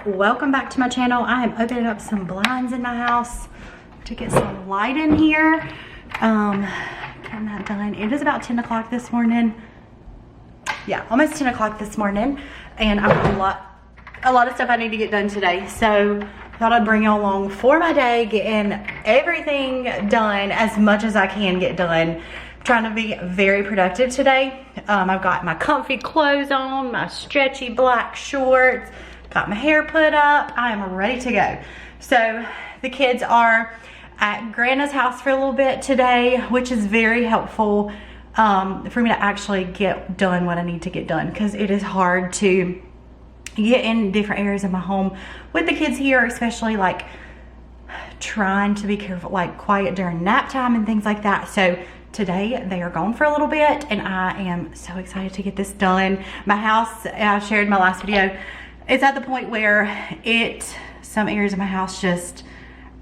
welcome back to my channel. I am opening up some blinds in my house to get some light in here. Getting that done. It is about 10 o'clock this morning. Yeah, almost 10 o'clock this morning, and I've got a lot of stuff I need to get done today, so I thought I'd bring you along for my day, getting everything done as much as I can get done. Trying to be very productive today. I've got my comfy clothes on, my stretchy black shorts, got my hair put up. I am ready to go. So the kids are at Grandma's house for a little bit today, which is very helpful for me to actually get done what I need to get done, because it is hard to get in different areas of my home with the kids here, especially like trying to be careful, like quiet during nap time and things like that. So today they are gone for a little bit, and I am so excited to get this done. My house, I shared in my last video, it's at the point where some areas of my house just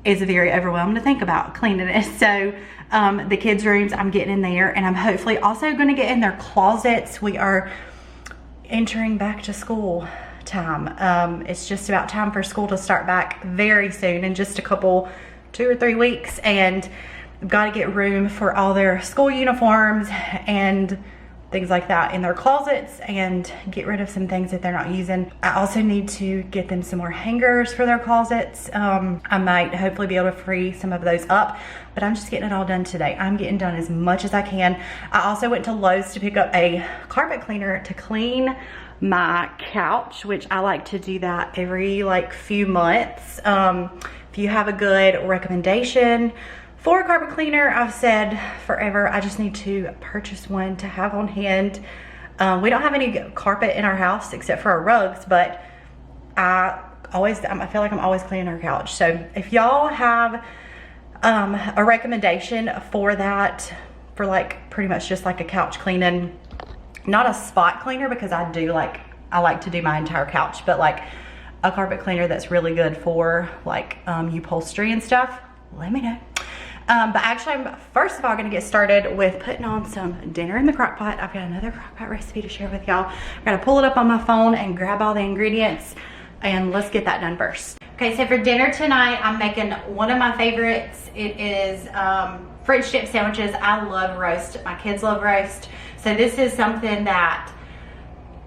is very overwhelming to think about cleaning it. So the kids' rooms, I'm getting in there, and I'm hopefully also going to get in their closets. We are entering back to school time. It's just about time for school to start back very soon, in just a couple, 2 or 3 weeks, and I've got to get room for all their school uniforms and things like that in their closets, and get rid of some things that they're not using. I also need to get them some more hangers for their closets. I might hopefully be able to free some of those up, but I'm just getting it all done today. I'm getting done as much as I can. I also went to Lowe's to pick up a carpet cleaner to clean my couch, which I like to do that every like few months. If you have a good recommendation for a carpet cleaner, I've said forever, I just need to purchase one to have on hand. We don't have any carpet in our house except for our rugs, but I feel like I'm always cleaning our couch. So if y'all have a recommendation for that, for like pretty much just like a couch cleaning, not a spot cleaner, because I like to do my entire couch, but like a carpet cleaner that's really good for like upholstery and stuff, let me know. But actually, I'm first of all going to get started with putting on some dinner in the crock pot. I've got another crock pot recipe to share with y'all. I'm going to pull it up on my phone and grab all the ingredients, and let's get that done first. Okay, so for dinner tonight, I'm making one of my favorites. It is French dip sandwiches. I love roast. My kids love roast. So this is something that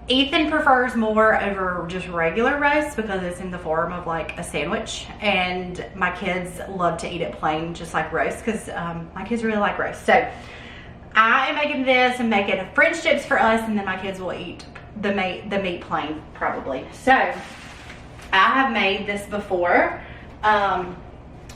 Ethan prefers more over just regular roast, because it's in the form of like a sandwich, and my kids love to eat it plain, just like roast, because my kids really like roast. So I am making this and making French dips for us, and then my kids will eat the meat plain probably. So I have made this before.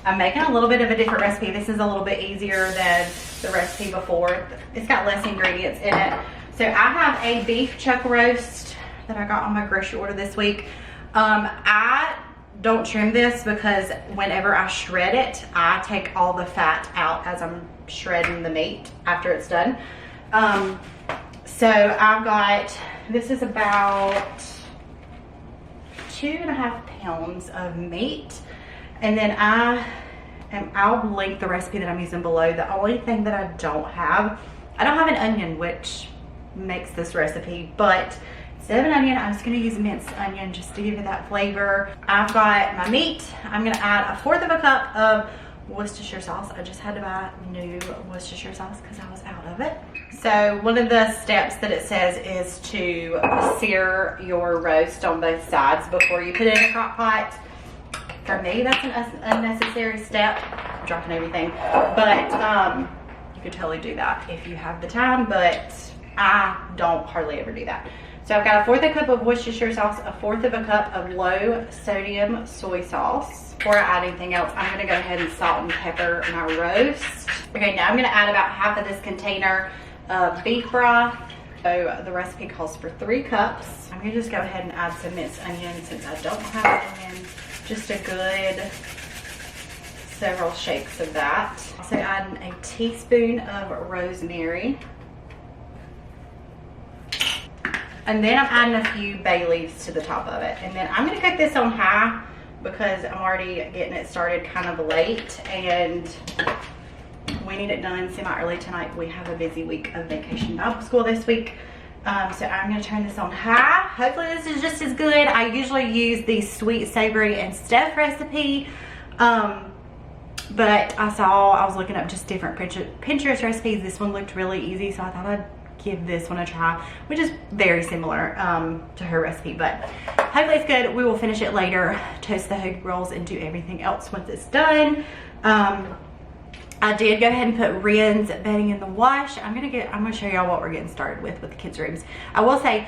I'm making a little bit of a different recipe. This is a little bit easier than the recipe before. It's got less ingredients in it. So I have a beef chuck roast that I got on my grocery order this week. I don't trim this, because whenever I shred it, I take all the fat out as I'm shredding the meat after it's done. So I've got, this is about 2.5 pounds of meat. And then I'll link the recipe that I'm using below. The only thing that I don't have an onion, which makes this recipe, but instead of an onion, I'm just going to use minced onion just to give it that flavor. I've got my meat. I'm going to add 1/4 of a cup of Worcestershire sauce. I just had to buy new Worcestershire sauce because I was out of it. So one of the steps that it says is to sear your roast on both sides before you put it in a crock pot. For me, that's an unnecessary step. I'm dropping everything, but you could totally do that if you have the time, but I don't hardly ever do that. So I've got 1/4 cup of Worcestershire sauce, 1/4 of a cup of low sodium soy sauce. Before I add anything else, I'm going to go ahead and salt and pepper my roast. Okay, now I'm going to add about half of this container of beef broth. So the recipe calls for 3 cups. I'm going to just go ahead and add some minced onion since I don't have onions. Just a good several shakes of that. Also adding a teaspoon of rosemary. And then I'm adding a few bay leaves to the top of it. And then I'm going to cook this on high, because I'm already getting it started kind of late, and we need it done semi-early tonight. We have a busy week of vacation Bible school this week. So I'm going to turn this on high. Hopefully this is just as good. I usually use the sweet, savory, and stuffed recipe. But I was looking up just different Pinterest recipes. This one looked really easy, so I thought I'd give this one a try, which is very similar to her recipe, but hopefully it's good. We will finish it later, toast the hoagie rolls, and do everything else once it's done. I did go ahead and put Ren's bedding in the wash. I'm gonna show y'all what we're getting started with the kids' rooms. I will say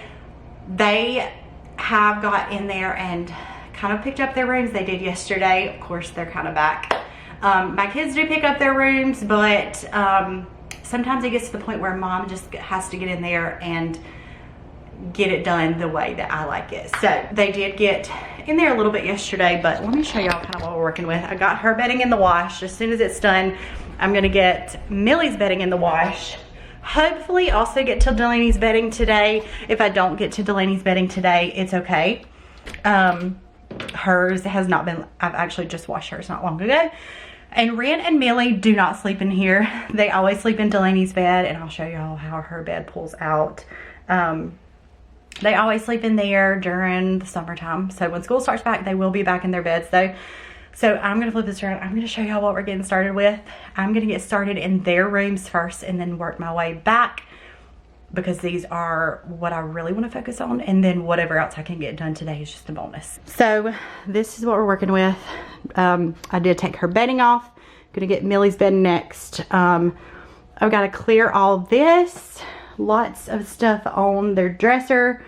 they have got in there and kind of picked up their rooms. They did yesterday. Of course, they're kind of back. My kids do pick up their rooms, but sometimes it gets to the point where mom just has to get in there and get it done the way that I like it. So they did get in there a little bit yesterday, but let me show y'all kind of what we're working with. I got her bedding in the wash. As soon as it's done, I'm gonna get Millie's bedding in the wash. Hopefully also get to Delaney's bedding today. If I don't get to Delaney's bedding today, it's okay. Hers has not been, I've actually just washed hers not long ago. And Ren and Millie do not sleep in here. They always sleep in Delaney's bed, and I'll show y'all how her bed pulls out. They always sleep in there during the summertime. So when school starts back, they will be back in their beds though. So I'm gonna flip this around. I'm gonna show y'all what we're getting started with. I'm gonna get started in their rooms first and then work my way back, because these are what I really want to focus on, and then whatever else I can get done today is just a bonus. So this is what we're working with. I did take her bedding off. Gonna get Millie's bed next. I've got to clear all this. Lots of stuff on their dresser.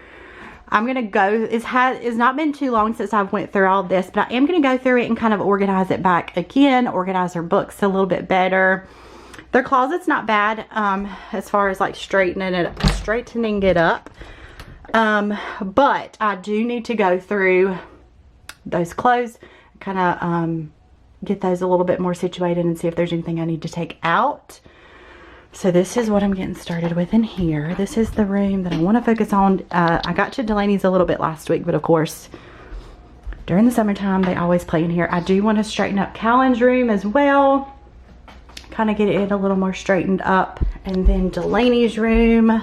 I'm gonna go, it's not been too long since I've went through all this, but I am gonna go through it and kind of organize it back again, organize her books a little bit better. Their closet's not bad as far as like straightening it up. But I do need to go through those clothes, kind of get those a little bit more situated and see if there's anything I need to take out. So this is what I'm getting started with in here. This is the room that I want to focus on. I got to Delaney's a little bit last week, but of course, during the summertime, they always play in here. I do want to straighten up Callan's room as well. Kind of get it a little more straightened up. And then Delaney's room.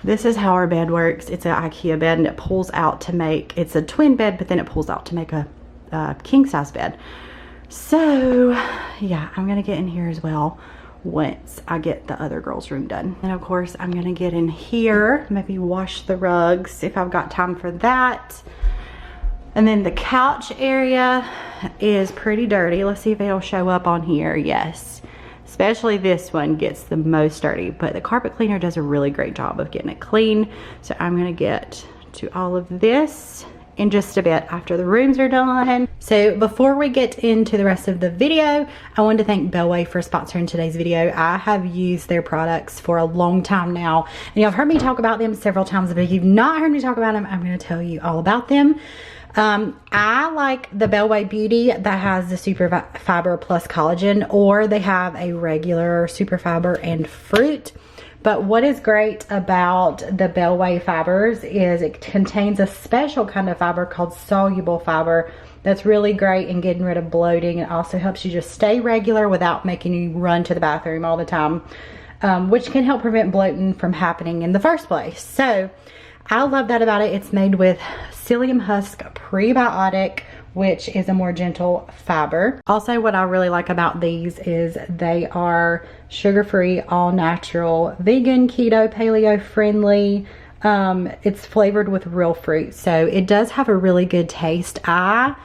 This is how our bed works. It's an IKEA bed, and it pulls out to make, it's a twin bed, but then it pulls out to make a king size bed. So yeah, I'm gonna get in here as well once I get the other girls' room done. And of course, I'm gonna get in here, maybe wash the rugs if I've got time for that. And then the couch area is pretty dirty. Let's see if it'll show up on here. Yes, especially this one gets the most dirty, but the carpet cleaner does a really great job of getting it clean. So I'm gonna get to all of this in just a bit after the rooms are done. So before we get into the rest of the video, I wanted to thank Bellway for sponsoring today's video. I have used their products for a long time now, and y'all have heard me talk about them several times, but if you've not heard me talk about them, I'm going to tell you all about them. I like the Bellway Beauty that has the Super Fiber plus collagen, or they have a regular Super Fiber and fruit. But what is great about the Bellway fibers is it contains a special kind of fiber called soluble fiber that's really great in getting rid of bloating. It also helps you just stay regular without making you run to the bathroom all the time, which can help prevent bloating from happening in the first place. So I love that about it. It's made with psyllium husk prebiotic, which is a more gentle fiber. Also, what I really like about these is they are sugar-free, all-natural, vegan, keto, paleo friendly. It's flavored with real fruit, so it does have a really good taste. I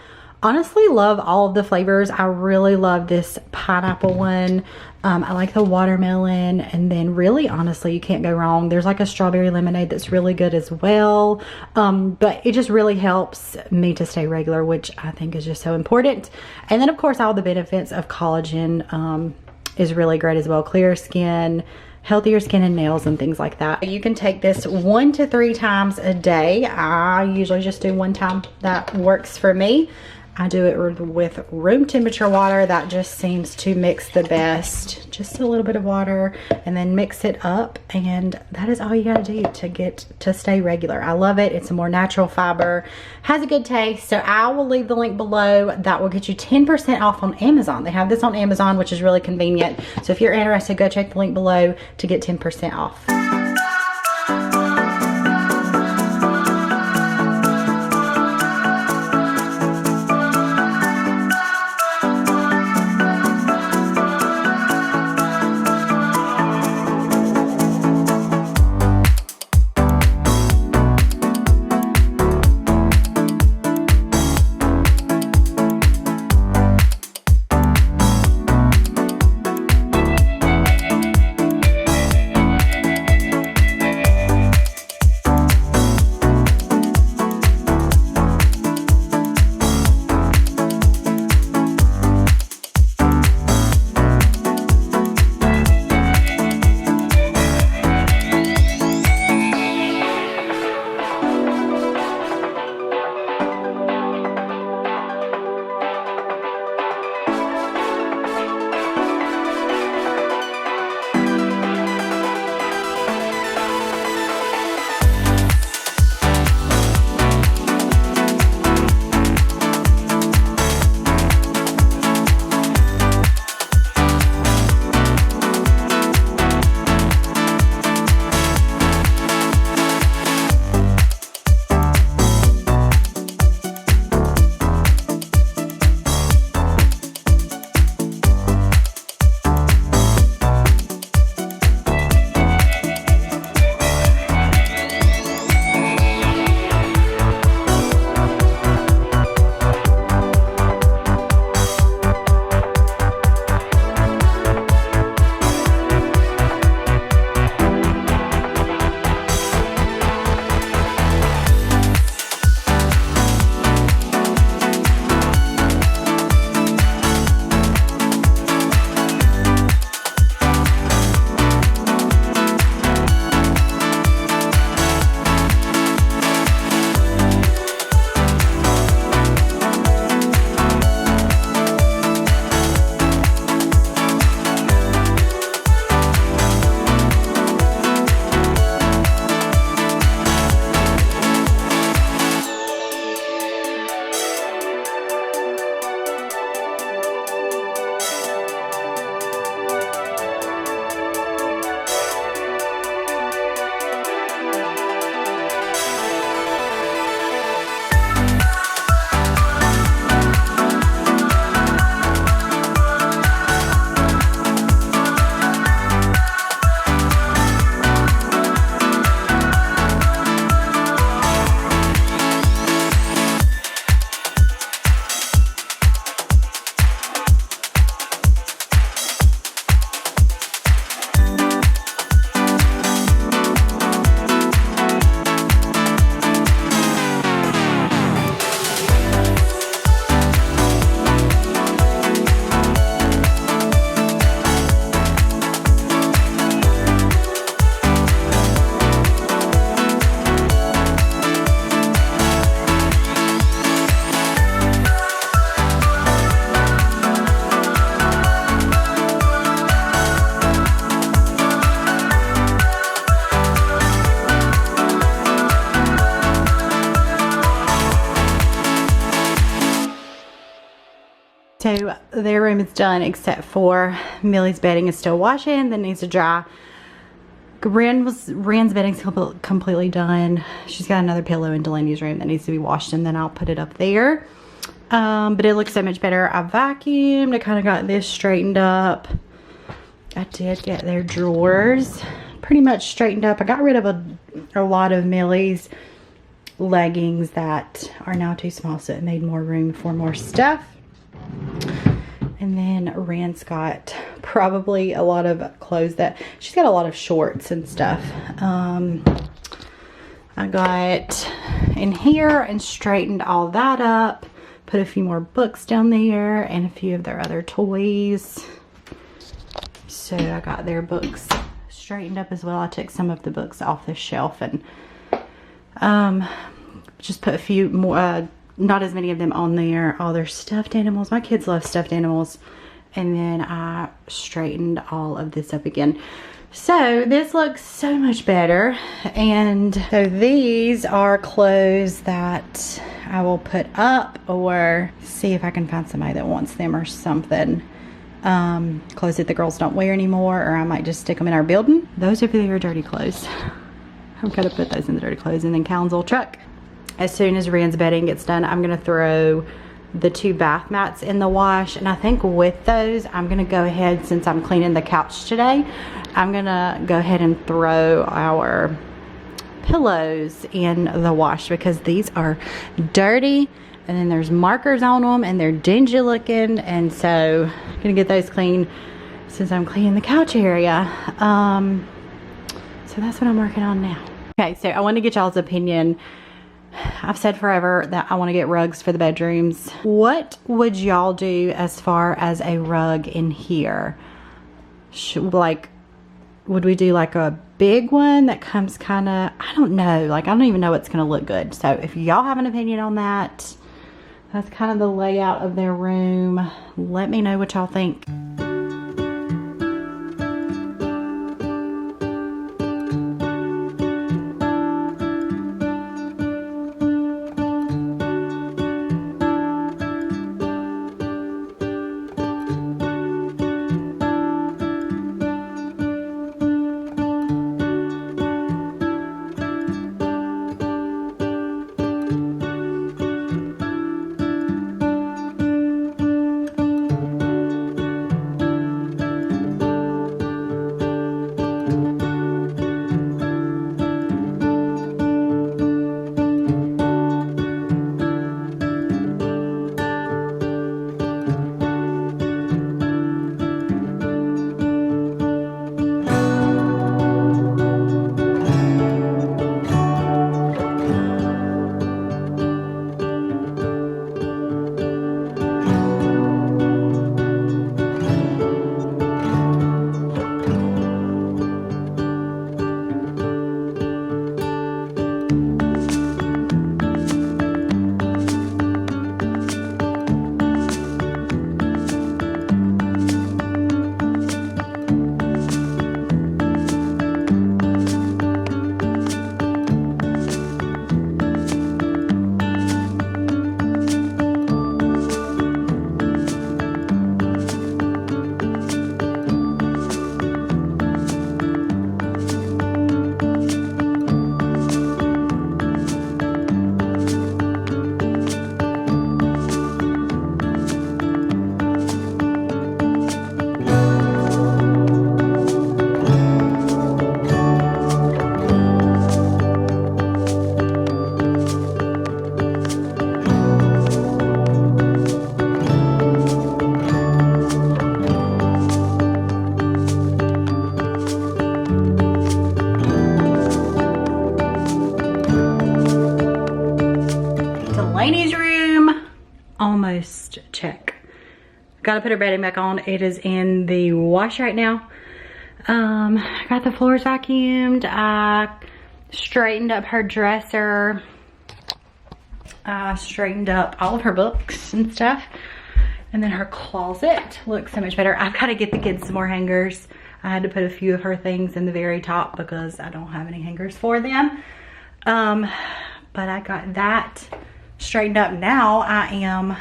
honestly love all of the flavors. I really love this pineapple one. I like the watermelon, and then really honestly you can't go wrong. There's like a strawberry lemonade that's really good as well, but it just really helps me to stay regular, which I think is just so important. And then of course all the benefits of collagen is really great as well. Clearer skin, healthier skin and nails and things like that. You can take this 1 to 3 times a day. I usually just do 1 time. That works for me. I do it with room temperature water. That just seems to mix the best. Just a little bit of water and then mix it up, and that is all you gotta do to stay regular. I love it. It's a more natural fiber, has a good taste. So I will leave the link below. That will get you 10% off on Amazon. They have this on Amazon, which is really convenient. So if you're interested, go check the link below to get 10% off. So their room is done except for Millie's bedding is still washing, that needs to dry. Ren's bedding's completely done. She's got another pillow in Delaney's room that needs to be washed, and then I'll put it up there. But it looks so much better. I vacuumed. I kind of got this straightened up. I did get their drawers pretty much straightened up. I got rid of a lot of Millie's leggings that are now too small, so it made more room for more stuff. And then Ren's got probably a lot of clothes that she's got a lot of shorts and stuff. I got in here and straightened all that up, put a few more books down there and a few of their other toys. So I got their books straightened up as well. I took some of the books off the shelf and just put a few more, not as many of them on there. All their stuffed animals. My kids love stuffed animals. And then I straightened all of this up again. So this looks so much better. And so these are clothes that I will put up or see if I can find somebody that wants them or something. Clothes that the girls don't wear anymore, or I might just stick them in our building. Those are their dirty clothes. I've got to put those in the dirty clothes. And then Callan's old truck. As soon as Ren's bedding gets done, I'm going to throw the 2 bath mats in the wash. And I think with those, I'm going to go ahead, since I'm cleaning the couch today, I'm going to go ahead and throw our pillows in the wash, because these are dirty. And then there's markers on them and they're dingy looking. And so I'm going to get those clean since I'm cleaning the couch area. So that's what I'm working on now. Okay, so I want to get y'all's opinion. I've said forever that I want to get rugs for the bedrooms. What would y'all do as far as a rug in here? Would we do like a big one that comes kind of, I don't know. Like, I don't even know what's going to look good. So if y'all have an opinion on that, that's kind of the layout of their room. Let me know what y'all think. Almost check. Gotta put her bedding back on. It is in the wash right now. I got the floors vacuumed. I straightened up her dresser. I straightened up all of her books and stuff. And then her closet looks so much better. I've got to get the kids some more hangers. I had to put a few of her things in the very top because I don't have any hangers for them. But I got that straightened up. Now I am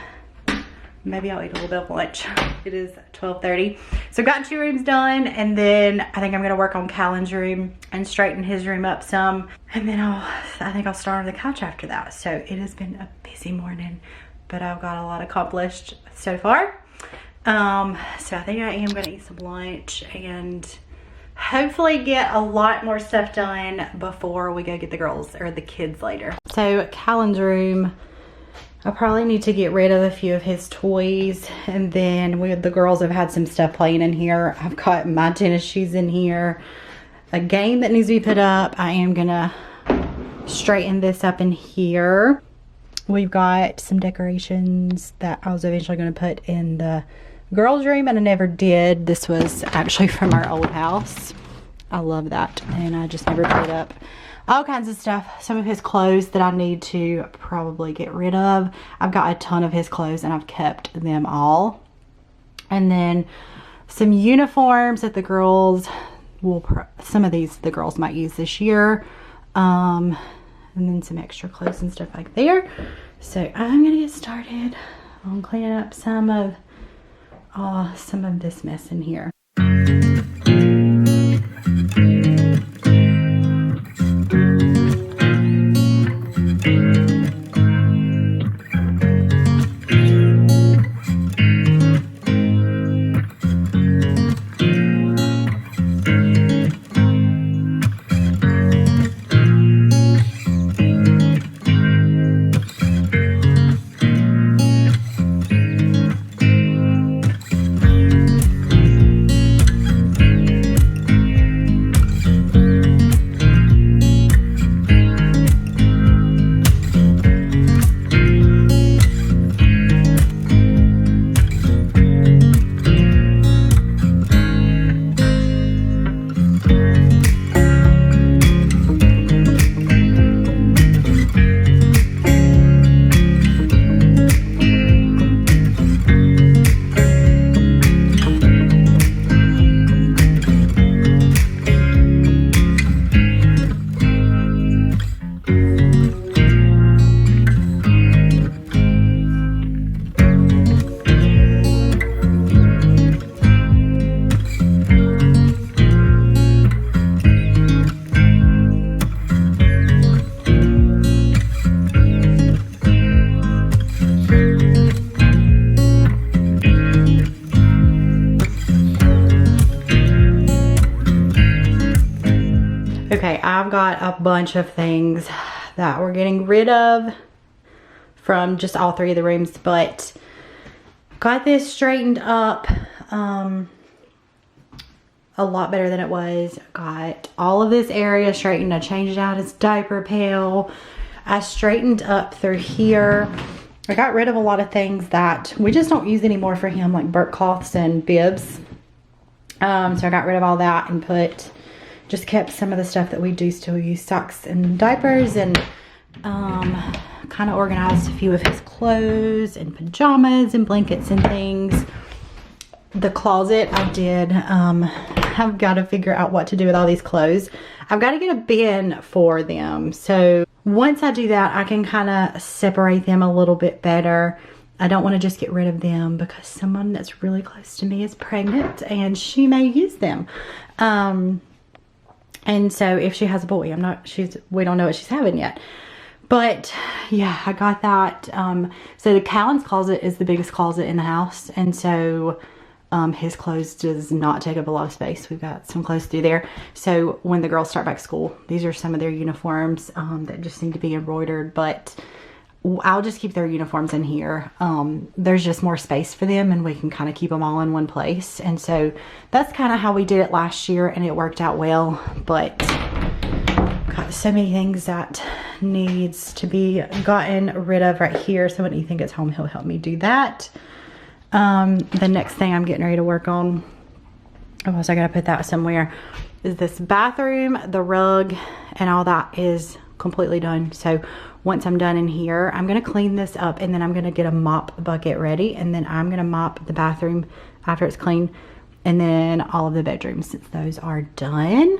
maybe I'll eat a little bit of lunch. It is 12:30. So got 2 rooms done, and then I think I'm gonna work on Callan's room and straighten his room up some. And then I think I'll start on the couch after that. So it has been a busy morning, but I've got a lot accomplished so far. So I think I am gonna eat some lunch and hopefully get a lot more stuff done before we go get the girls or the kids later. So Callan's room, I probably need to get rid of a few of his toys, and then the girls have had some stuff playing in here. I've got my tennis shoes in here, a game that needs to be put up. I am gonna straighten this up in here. We've got some decorations that I was eventually gonna put in the girls' room, and I never did. This was actually from our old house. I love that, and I just never put it up. All kinds of stuff. Some of his clothes that I need to probably get rid of. I've got a ton of his clothes and I've kept them all. And then some uniforms that the girls will, some of these the girls might use this year. And then some extra clothes and stuff like there. So I'm gonna get started on cleaning up some of this mess in here. Okay, I've got a bunch of things that we're getting rid of from just all 3 of the rooms, but got this straightened up a lot better than it was. Got all of this area straightened. I changed out his diaper pail. I straightened up through here. I got rid of a lot of things that we just don't use anymore for him, like burp cloths and bibs. So I got rid of all that and just kept some of the stuff that we do still use, socks and diapers, and kind of organized a few of his clothes and pajamas and blankets and things. The closet I did, I've got to figure out what to do with all these clothes. I've got to get a bin for them. So once I do that, I can kind of separate them a little bit better. I don't want to just get rid of them because someone that's really close to me is pregnant and she may use them. And so if she has a boy, we don't know what she's having yet. But yeah, I got that. So the Callan's closet is the biggest closet in the house. And so his clothes does not take up a lot of space. We've got some clothes through there. So when the girls start back to school, these are some of their uniforms that just need to be embroidered. But I'll just keep their uniforms in here. There's just more space for them and we can kind of keep them all in one place. And so that's kind of how we did it last year and it worked out well. But got so many things that needs to be gotten rid of right here. So when Ethan gets home, he'll help me do that. The next thing I'm getting ready to work on, I gotta put that somewhere, is this bathroom. The rug and all that is completely done. So once I'm done in here, I'm gonna clean this up and then I'm gonna get a mop bucket ready, and then I'm gonna mop the bathroom after it's clean, and then all of the bedrooms since those are done.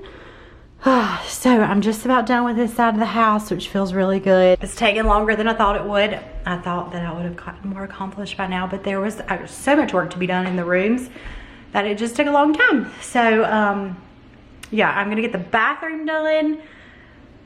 So I'm just about done with this side of the house, which feels really good. It's taking longer than I thought it would. I thought that I would have gotten more accomplished by now, but there was so much work to be done in the rooms that it just took a long time. So yeah, I'm gonna get the bathroom done.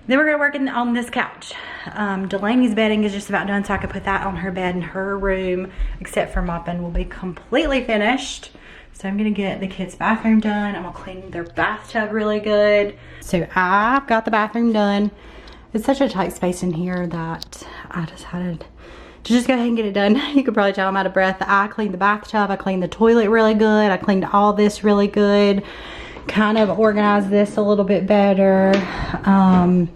Then we're gonna work on this couch. Delaney's bedding is just about done, so I can put that on her bed in her room, except for mopping will be completely finished. So I'm gonna get the kids' bathroom done. I'm gonna clean their bathtub really good. So I've got the bathroom done. It's such a tight space in here that I decided to just go ahead and get it done. You could probably tell I'm out of breath. I cleaned the bathtub, I cleaned the toilet really good, I cleaned all this really good. Kind of organized this a little bit better. The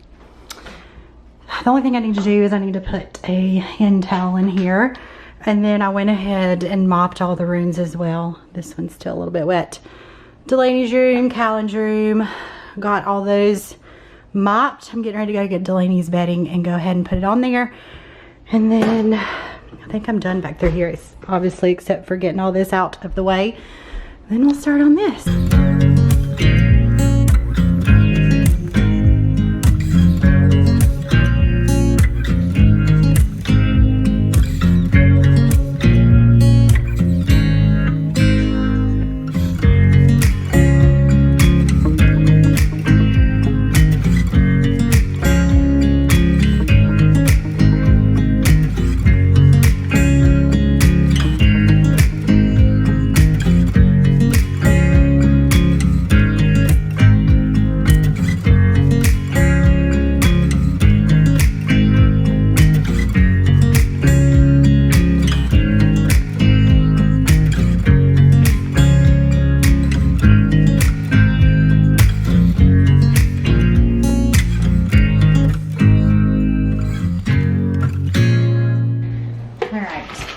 only thing I need to do is I need to put a hand towel in here. And then I went ahead and mopped all the rooms as well. This one's still a little bit wet. Delaney's room, Callan's room, got all those mopped. I'm getting ready to go get Delaney's bedding and go ahead and put it on there. And then I think I'm done back through here, it's obviously, except for getting all this out of the way. Then we'll start on this.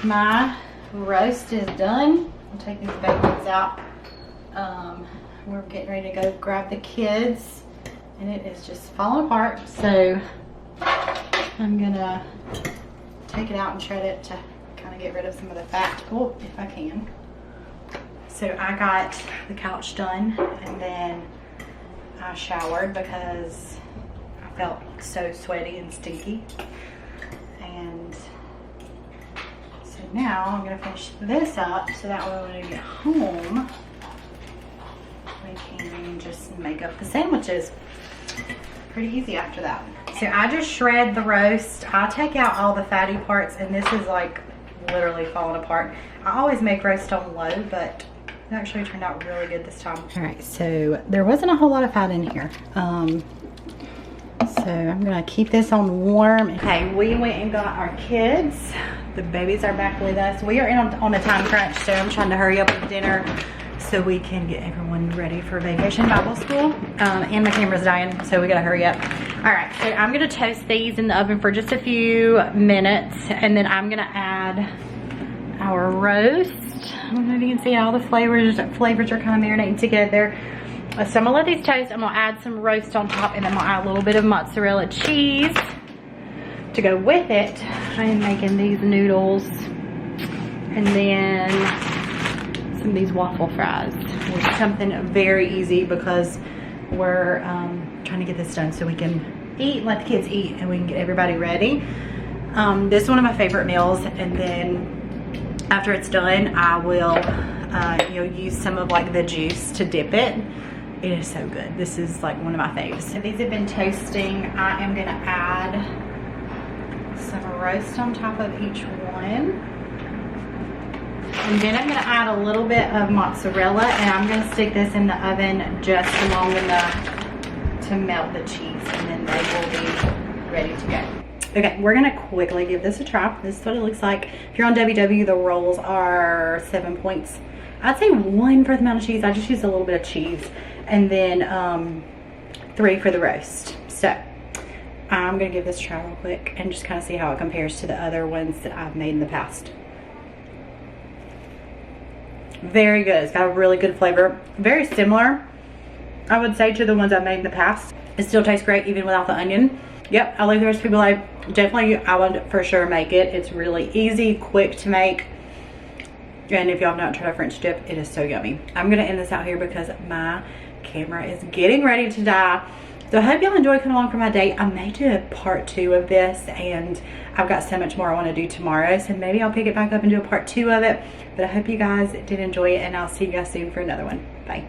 My roast is done. I'll take these bacons out. We're getting ready to go grab the kids and it is just falling apart, so I'm gonna take it out and shred it to kind of get rid of some of the fat, if I can. So I got the couch done and then I showered because I felt so sweaty and stinky. And so now I'm gonna finish this up so that way when I get home, we can just make up the sandwiches. Pretty easy after that. So I just shred the roast. I take out all the fatty parts and this is like literally falling apart. I always make roast on low, but it actually turned out really good this time. All right, so there wasn't a whole lot of fat in here. So I'm gonna keep this on warm. Okay, we went and got our kids. The babies are back with us. We are on a time crunch, so I'm trying to hurry up with dinner so we can get everyone ready for vacation Bible school. And my camera's dying, so we gotta hurry up. All right, so I'm gonna toast these in the oven for just a few minutes, and then I'm gonna add our roast. I don't know if you can see all the flavors are kind of marinating together. So I'm gonna let these toast. I'm gonna add some roast on top, and then I'm gonna add a little bit of mozzarella cheese to go with it. I am making these noodles, and then some of these waffle fries, which is something very easy because we're trying to get this done so we can eat, let the kids eat, and we can get everybody ready. This is one of my favorite meals, and then after it's done, I will use some of like the juice to dip it. It is so good. This is like one of my faves. So these have been toasting. I am gonna add some roast on top of each one. And then I'm gonna add a little bit of mozzarella, and I'm gonna stick this in the oven just long enough to melt the cheese, and then they will be ready to go. Okay, we're gonna quickly give this a try. This is what it looks like. If you're on WW, the rolls are 7 points. I'd say 1 for the amount of cheese. I just used a little bit of cheese. And then 3 for the roast. So I'm gonna give this a try real quick and just kind of see how it compares to the other ones that I've made in the past. Very good. It's got a really good flavor. Very similar, I would say, to the ones I've made in the past. It still tastes great even without the onion. Yep, I leave the recipe below. Definitely, I would for sure make it. It's really easy, quick to make. And if y'all have not tried a French dip, it is so yummy. I'm gonna end this out here because my camera is getting ready to die. So I hope y'all enjoy coming along for my day. I may do a part 2 of this, and I've got so much more I want to do tomorrow, so maybe I'll pick it back up and do a part 2 of it. But I hope you guys did enjoy it, and I'll see you guys soon for another one. Bye.